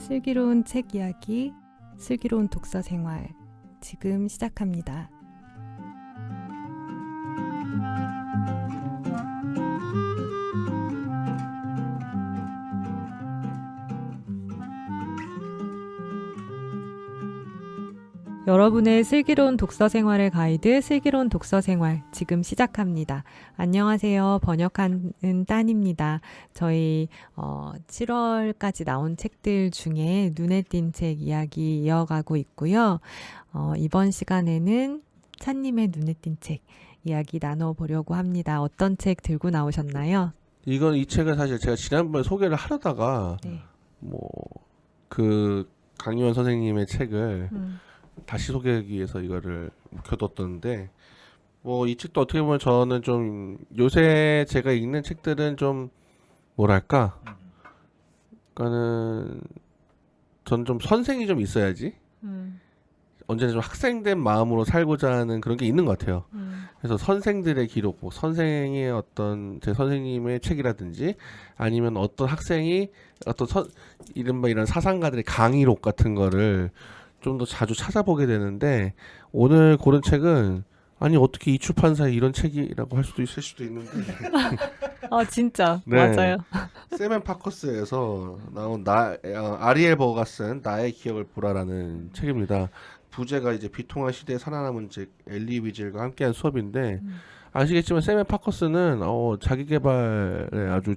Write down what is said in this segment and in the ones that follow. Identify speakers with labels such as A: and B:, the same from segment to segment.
A: 슬기로운 책 이야기, 슬기로운 독서 생활 지금 시작합니다. 여러분의 슬기로운 독서 생활의 가이드, 슬기로운 독서 생활 지금 시작합니다. 안녕하세요. 번역하는 딴입니다. 저희 7월까지 나온 책들 중에 눈에 띈 책 이야기 이어가고 있고요. 이번 시간에는 찬님의 눈에 띈 책 이야기 나눠보려고 합니다. 어떤 책 들고 나오셨나요?
B: 이 책은 사실 제가 지난번에 소개를 하려다가
A: 네.
B: 그 강유원 선생님의 책을 다시 소개하기 위해서 이거를 묵혀뒀던데 이 책도 어떻게 보면 저는 좀 요새 제가 읽는 책들은 좀 뭐랄까 그러니까는 저는 좀 선생이 좀 있어야지 언제나 좀 학생된 마음으로 살고자 하는 그런 게 있는 것 같아요. 그래서 선생들의 기록, 선생의 어떤 제 선생님의 책이라든지 아니면 어떤 학생이 어떤 이른바 이런 사상가들의 강의록 같은 거를 좀 더 자주 찾아보게 되는데 오늘 고른 책은 아니 어떻게 이 출판사에 이런 책이라고 할 수도 있을 수도 있는데
A: 진짜
B: 네.
A: 맞아요.
B: 샘 파커스에서 나온 아리엘 버거가 쓴 나의 기억을 보라라는 책입니다. 부제가 이제 비통한 시대에 살아남은 책 엘리 위즐과 함께한 수업인데 아시겠지만 샘 파커스는 자기 개발에 아주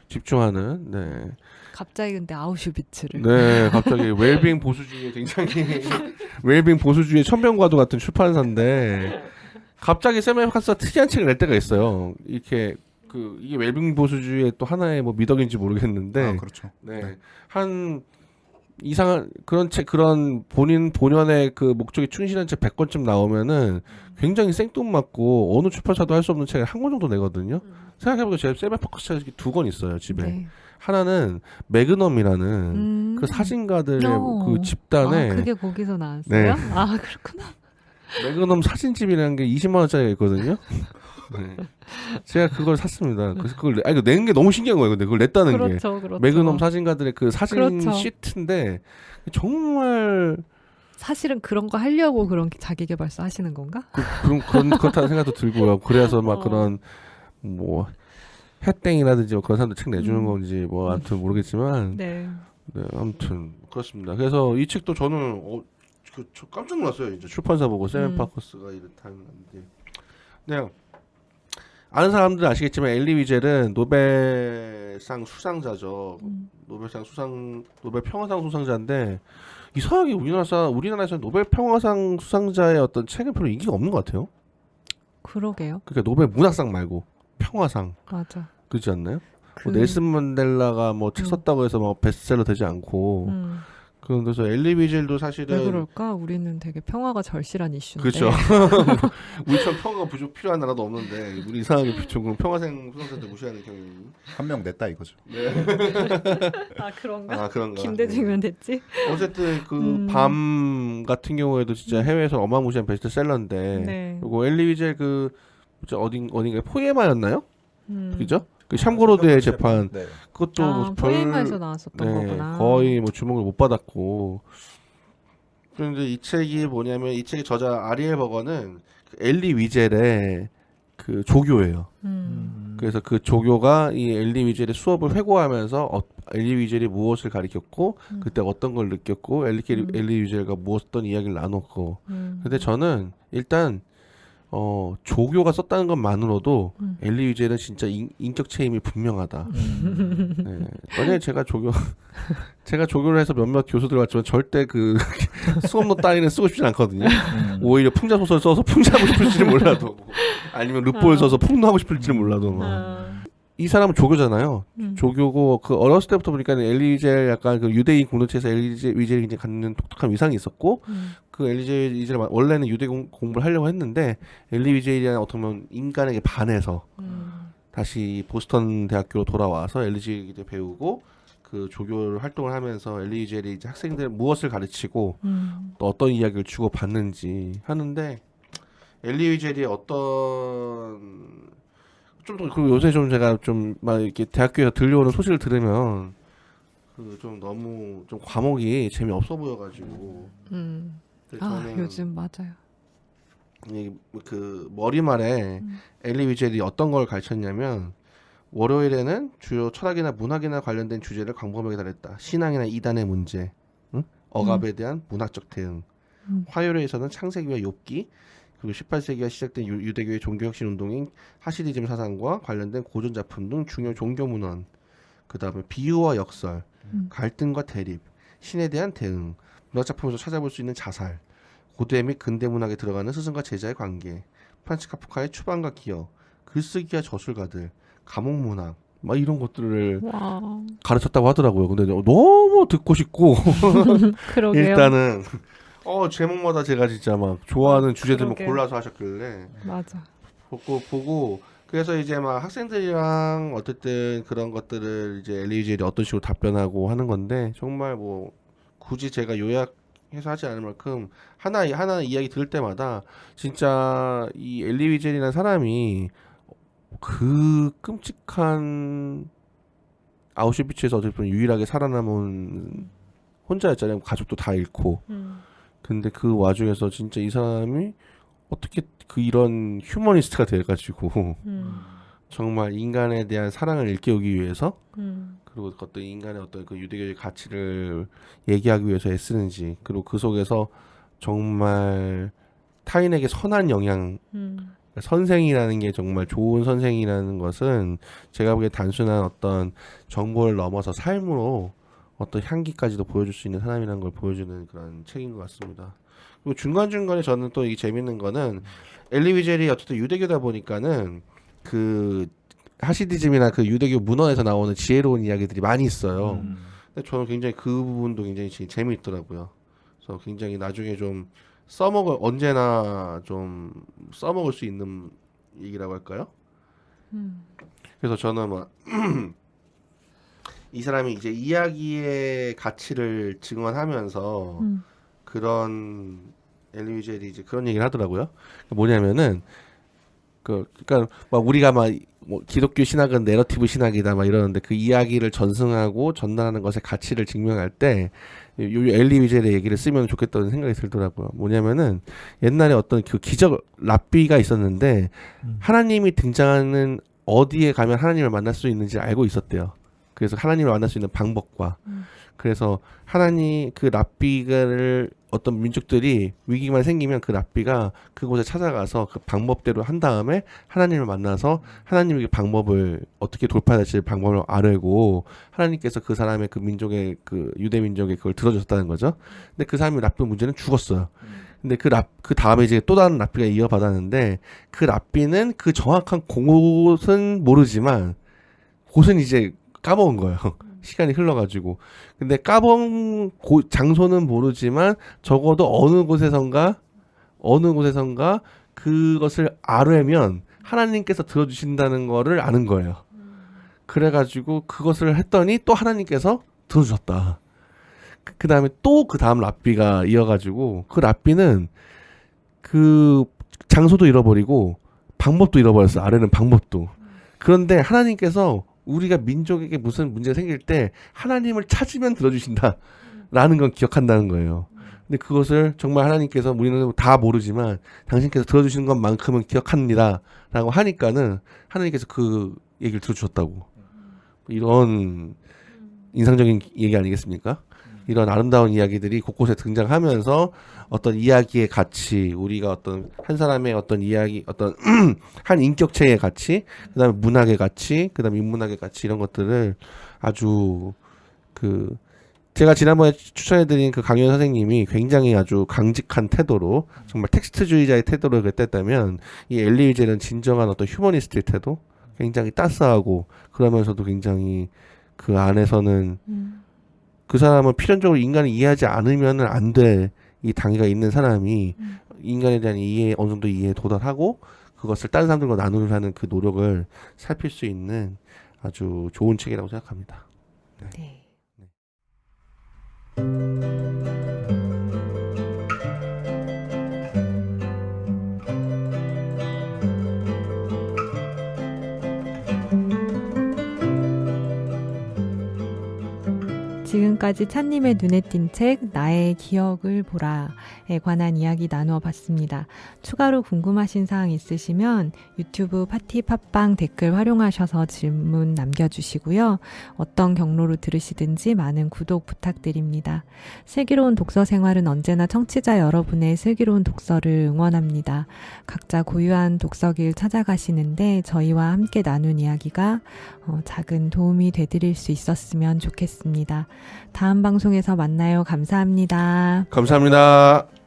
B: 집중하는
A: 갑자기 근데 아우슈비츠를
B: 갑자기 웰빙 보수주의에 굉장히 웰빙 보수주의의 천변과도 같은 출판사인데 갑자기 샘 파커스가 특이한 책을 낼 때가 있어요. 이게 웰빙 보수주의의 또 하나의 미덕인지 모르겠는데
C: 그렇죠.
B: 한 이상한 그런 책 그런 본연의 그 목적에 충실한 책 100권쯤 나오면은 굉장히 생뚱맞고 어느 출판사도 할 수 없는 책을 한 권 정도 내거든요. 생각해보니까 제가 샘 파커스 책이 2권 있어요 집에.
A: 네.
B: 하나는 매그넘이라는 그 사진가들의 그 집단에
A: 그게 거기서 나왔어요?
B: 네.
A: 그렇구나.
B: 매그넘 사진집이라는 게 20만 원짜리가 있거든요. 네. 제가 그걸 샀습니다. 그래서 그걸 이거 낸 게 너무 신기한 거예요. 근데 그걸 냈다는 게
A: 그렇죠.
B: 매그넘 사진가들의 그 사진
A: 그렇죠.
B: 시트인데 정말
A: 사실은 그런 거 하려고 그런 자기 개발서 하시는 건가?
B: 그렇다는 생각도 들고요. 그래서 막
A: 어.
B: 그런 햇땡이라든지 그런 사람들 책 내주는 건지 아무튼 모르겠지만
A: 네.
B: 아무튼 그렇습니다. 그래서 이 책도 저는 저 깜짝 놀랐어요. 이제 출판사 보고 샘 파커스가 이렇다는 게. 네. 아는 사람들은 아시겠지만 엘리 위젤은 노벨상 수상자죠. 노벨 평화상 수상자인데 이상하게 우리나라에서는 노벨 평화상 수상자의 어떤 책은 별로 인기가 없는 것 같아요.
A: 그러게요.
B: 그러니까 노벨 문학상 말고 평화상.
A: 맞아.
B: 그렇지 않나요? 넬슨 만델라가 책 썼다고 해서 베스트셀러 되지 않고 그래서 엘리 위젤도 사실은
A: 왜 그럴까? 우리는 되게 평화가 절실한 이슈인데.
B: 그렇죠. 우리처럼 평화가 필요한 나라도 없는데 우리 이상하게 조금 평화생 수상자들 무시하는 경향이
C: 한 명 냈다 이거죠.
B: 네.
A: 그런가?
B: 그런가.
A: 김대중이면 됐지?
B: 어쨌든 밤 같은 경우에도 진짜 해외에서 어마무시한 베스트셀러인데
A: 네.
B: 그리고 엘리 위젤 어딘가 포에마였나요? 그죠? 그 샴고로드의 재판
C: 네.
B: 그것도
A: 포에마에서 나왔었던 거구나.
B: 거의 주목을 못 받았고. 그런데 이 책이 뭐냐면 이 책의 저자 아리엘 버거는 엘리 위젤의 그 조교예요. 그래서 그 조교가 이 엘리 위젤의 수업을 회고하면서 엘리 위젤이 무엇을 가르쳤고 그때 어떤 걸 느꼈고 엘리 위젤과 어떤 이야기를 나눴고. 근데 저는 일단 조교가 썼다는 것만으로도 엘리 위젤은 진짜 인격 체임이 분명하다. 네. 만약에 제가 조교를 해서 몇몇 교수들 같지만 절대 수업노 따위는 쓰고 싶진 않거든요. 오히려 풍자 소설 써서 풍자하고 싶을지는 몰라도 아니면 르포를 써서 풍노하고 싶을지는 몰라도 이 사람은 조교잖아요. 조교고 어렸을 때부터 보니까 엘리 위젤 약간 유대인 공동체에서 엘리 위젤이 이제 갖는 독특한 위상이 있었고 엘리 위젤 원래는 유대 공부를 하려고 했는데 엘리 위젤이라는 어떻게 보면 인간에게 반해서 다시 보스턴 대학교로 돌아와서 엘리 위젤을 배우고 그 조교 활동을 하면서 엘리 위젤이 이제 학생들 무엇을 가르치고 또 어떤 이야기를 주고 받는지 하는데 엘리 위젤이 어떤 좀 더 요새 좀 제가 좀 막 이렇게 대학교에서 들려오는 소식을 들으면 그 좀 너무 좀 과목이 재미없어 보여가지고. 근데 저는
A: 요즘 맞아요.
B: 그 머리말에 엘리 위젤이 어떤 걸 가르쳤냐면 월요일에는 주요 철학이나 문학이나 관련된 주제를 광범위하게 다뤘다. 신앙이나 이단의 문제, 응? 억압에 대한 문학적 대응. 화요일에서는 창세기와 욥기, 그리고 18세기가 시작된 유대교의 종교혁신 운동인 하시디즘 사상과 관련된 고전 작품 등 중요 종교 문헌, 그 다음에 비유와 역설, 갈등과 대립, 신에 대한 대응, 문학 작품에서 찾아볼 수 있는 자살, 고대 및 근대 문학에 들어가는 스승과 제자의 관계, 프란츠 카프카의 추방과 기억, 글쓰기와 저술가들, 감옥 문학, 막 이런 것들을
A: 와.
B: 가르쳤다고 하더라고요. 근데 너무 듣고 싶고
A: 그러게요.
B: 일단은 제목마다 제가 진짜 막 좋아하는 주제들만
A: 그러게요.
B: 골라서 하셨길래
A: 맞아.
B: 보고 그래서 이제 막 학생들이랑 어쨌든 그런 것들을 이제 엘리젤이 어떤 식으로 답변하고 하는 건데 정말 뭐 굳이 제가 요약해서 하지 않을 만큼 하나 이야기 들을 때마다 진짜 이 엘리 위젤이라는 사람이 그 끔찍한 아우슈비츠에서 어쨌든 유일하게 살아남은 혼자였잖아요. 가족도 다 잃고. 근데 그 와중에서 진짜 이 사람이 어떻게 그 이런 휴머니스트가 돼가지고 정말 인간에 대한 사랑을 일깨우기 위해서 그리고 어떤 인간의 어떤 그 유대교의 가치를 얘기하기 위해서 애쓰는지 그리고 그 속에서 정말 타인에게 선한 영향 선생이라는 게 정말 좋은 선생이라는 것은 제가 보기에 단순한 어떤 정보를 넘어서 삶으로 어떤 향기까지도 보여줄 수 있는 사람이라는 걸 보여주는 그런 책인 것 같습니다. 그리고 중간중간에 저는 또 이 재밌는 거는 엘리 위젤이 어쨌든 유대교다 보니까는 그 하시디즘이나 그 유대교 문헌에서 나오는 지혜로운 이야기들이 많이 있어요. 근데 저는 굉장히 그 부분도 굉장히 재미있더라고요. 그래서 굉장히 나중에 좀 언제나 좀 써먹을 수 있는 얘기라고 할까요? 그래서 저는 막 이 사람이 이제 이야기의 가치를 증언하면서 그런 엘리 위젤이 이제 그런 얘기를 하더라고요. 뭐냐면은 그러니까 막 우리가 막 뭐 기독교 신학은 내러티브 신학이다 막 이러는데 그 이야기를 전승하고 전달하는 것의 가치를 증명할 때 요 엘리 위젤의 얘기를 쓰면 좋겠다는 생각이 들더라고요. 뭐냐면은 옛날에 어떤 그 기적 랍비가 있었는데 하나님이 등장하는 어디에 가면 하나님을 만날 수 있는지 알고 있었대요. 그래서 하나님을 만날 수 있는 방법과 그래서 하나님 그 랍비를 어떤 민족들이 위기만 생기면 그 랍비가 그곳에 찾아가서 그 방법대로 한 다음에 하나님을 만나서 하나님에게 방법을 어떻게 돌파해야 될지 방법을 알고 하나님께서 그 사람의 그 민족의 그 유대 민족의 그걸 들어줬다는 거죠. 근데 그 사람이 랍비 문제는 죽었어요. 근데 그 다음에 이제 또 다른 랍비가 이어받았는데 그 랍비는 그 정확한 곳은 모르지만 곳은 이제 까먹은 거예요. 시간이 흘러가지고. 근데 까본 장소는 모르지만 적어도 어느 곳에선가 그것을 알으면 하나님께서 들어주신다는 거를 아는 거예요. 그래가지고 그것을 했더니 또 하나님께서 들어주셨다. 그 다음에 또 그 다음 랍비가 이어가지고 그 랍비는 그 장소도 잃어버리고 방법도 잃어버렸어. 아래는 방법도. 그런데 하나님께서 우리가 민족에게 무슨 문제가 생길 때 하나님을 찾으면 들어주신다라는 건 기억한다는 거예요. 근데 그것을 정말 하나님께서 우리는 다 모르지만 당신께서 들어주시는 것만큼은 기억합니다라고 하니까는 하나님께서 그 얘기를 들어주셨다고. 이런 인상적인 얘기 아니겠습니까? 이런 아름다운 이야기들이 곳곳에 등장하면서 어떤 이야기의 가치, 우리가 어떤 한 사람의 어떤 이야기, 어떤 한 인격체의 가치, 그다음에 문학의 가치, 그다음에 인문학의 가치 이런 것들을 아주 제가 지난번에 추천해드린 그 강연 선생님이 굉장히 아주 강직한 태도로 정말 텍스트주의자의 태도를 그랬다면 이 엘리 위젤은 진정한 어떤 휴머니스트의 태도, 굉장히 따스하고 그러면서도 굉장히 그 안에서는 그 사람은 필연적으로 인간을 이해하지 않으면 안 돼. 이 당위가 있는 사람이 인간에 대한 이해, 어느 정도 이해에 도달하고 그것을 다른 사람들과 나누려는 그 노력을 살필 수 있는 아주 좋은 책이라고 생각합니다.
A: 네. 지금까지 찬님의 눈에 띈 책 나의 기억을 보라에 관한 이야기 나누어 봤습니다. 추가로 궁금하신 사항 있으시면 유튜브 파티 팟빵 댓글 활용하셔서 질문 남겨주시고요. 어떤 경로로 들으시든지 많은 구독 부탁드립니다. 슬기로운 독서 생활은 언제나 청취자 여러분의 슬기로운 독서를 응원합니다. 각자 고유한 독서길 찾아가시는데 저희와 함께 나눈 이야기가 작은 도움이 되드릴 수 있었으면 좋겠습니다. 다음 방송에서 만나요. 감사합니다.
B: 감사합니다.